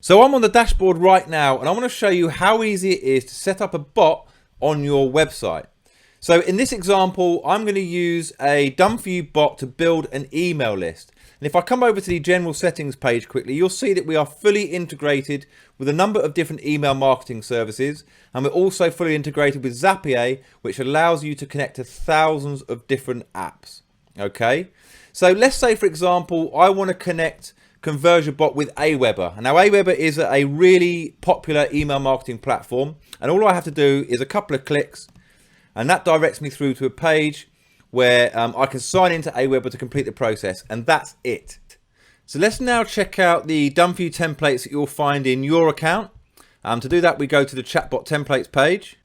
So I'm on the dashboard right now and I want to show you how easy it is to set up a bot on your website. So in this example, I'm going to use a done for you bot to build an email list. And if I come over to the general settings page quickly, you'll see that we are fully integrated with a number of different email marketing services. And we're also fully integrated with Zapier, which allows you to connect to thousands of different apps. Okay. So let's say, for example, I want to connect ConversioBot with Aweber. And now Aweber is a really popular email marketing platform. And all I have to do is a couple of clicks and that directs me through to a page where I can sign into Aweber to complete the process, and that's it. So let's now check out the done for you templates that you'll find in your account. To do that, we go to the Chatbot templates page.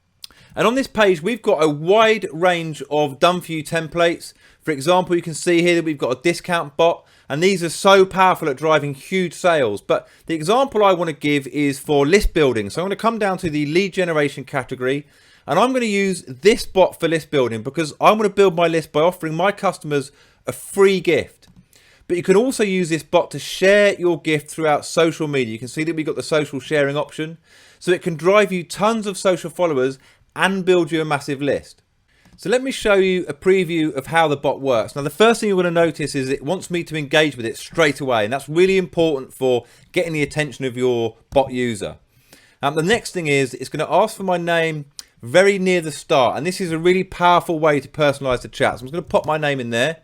And on this page, we've got a wide range of done for you templates. For example, you can see here that we've got a discount bot, and these are so powerful at driving huge sales. But the example I want to give is for list building. So I'm going to come down to the lead generation category, and I'm going to use this bot for list building because I want to build my list by offering my customers a free gift. But you can also use this bot to share your gift throughout social media. You can see that we've got the social sharing option. So it can drive you tons of social followers and build you a massive list. So let me show you a preview of how the bot works. Now, the first thing you're going to notice is it wants me to engage with it straight away. And that's really important for getting the attention of your bot user. The next thing is it's going to ask for my name very near the start, and this is a really powerful way to personalize the chat. So I'm just going to pop my name in there,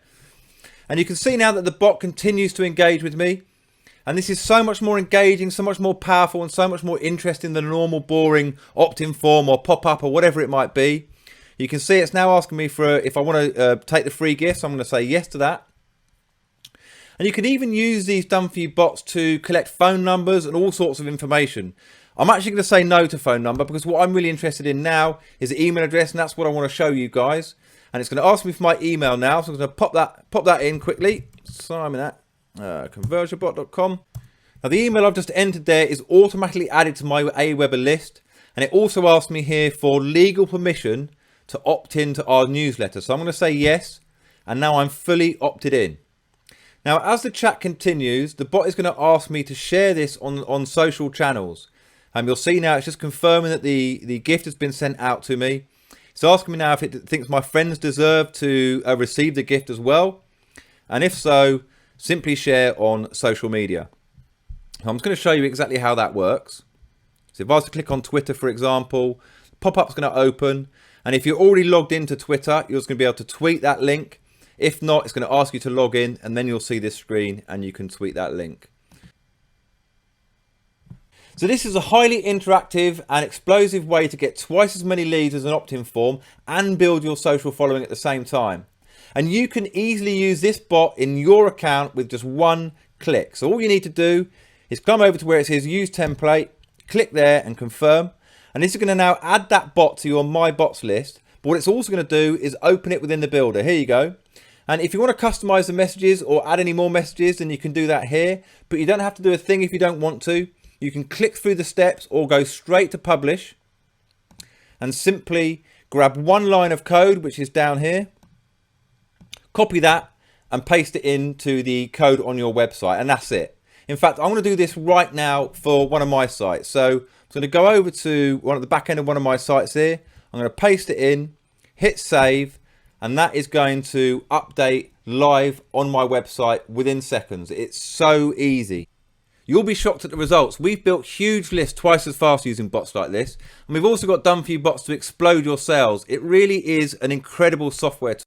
and you can see now that the bot continues to engage with me, and this is so much more engaging, so much more powerful, and so much more interesting than a normal boring opt-in form or pop-up or whatever it might be. You can see it's now asking me for if I want to take the free gift, so I'm going to say yes to that. And you can even use these done for you bots to collect phone numbers and all sorts of information. I'm actually going to say no to phone number because what I'm really interested in now is the email address, and that's what I want to show you guys. And it's going to ask me for my email now, so I'm going to pop that in quickly. Simon at ConversioBot.com. Now the email I've just entered there is automatically added to my Aweber list, and it also asks me here for legal permission to opt into our newsletter. So I'm going to say yes, and now I'm fully opted in. Now as the chat continues, the bot is going to ask me to share this on social channels. You'll see now it's just confirming that the gift has been sent out to me. It's asking me now if it thinks my friends deserve to receive the gift as well. And if so, simply share on social media. I'm just going to show you exactly how that works. So if I was to click on Twitter, for example, the pop-up's going to open. And if you're already logged into Twitter, you're just going to be able to tweet that link. If not, it's going to ask you to log in, and then you'll see this screen and you can tweet that link. So this is a highly interactive and explosive way to get twice as many leads as an opt-in form and build your social following at the same time. And you can easily use this bot in your account with just one click. So all you need to do is come over to where it says use template, click there and confirm. And this is going to now add that bot to your My Bots list. But what it's also going to do is open it within the builder. Here you go. And if you want to customize the messages or add any more messages, then you can do that here. But you don't have to do a thing if you don't want to. You can click through the steps or go straight to publish and simply grab one line of code, which is down here, copy that and paste it into the code on your website, and that's it. In fact, I'm going to do this right now for one of my sites. So I'm going to go over to one at the back end of one of my sites here. I'm going to paste it in, hit save, and that is going to update live on my website within seconds. It's so easy. You'll be shocked at the results. We've built huge lists twice as fast using bots like this. And we've also got done for you bots to explode your sales. It really is an incredible software tool.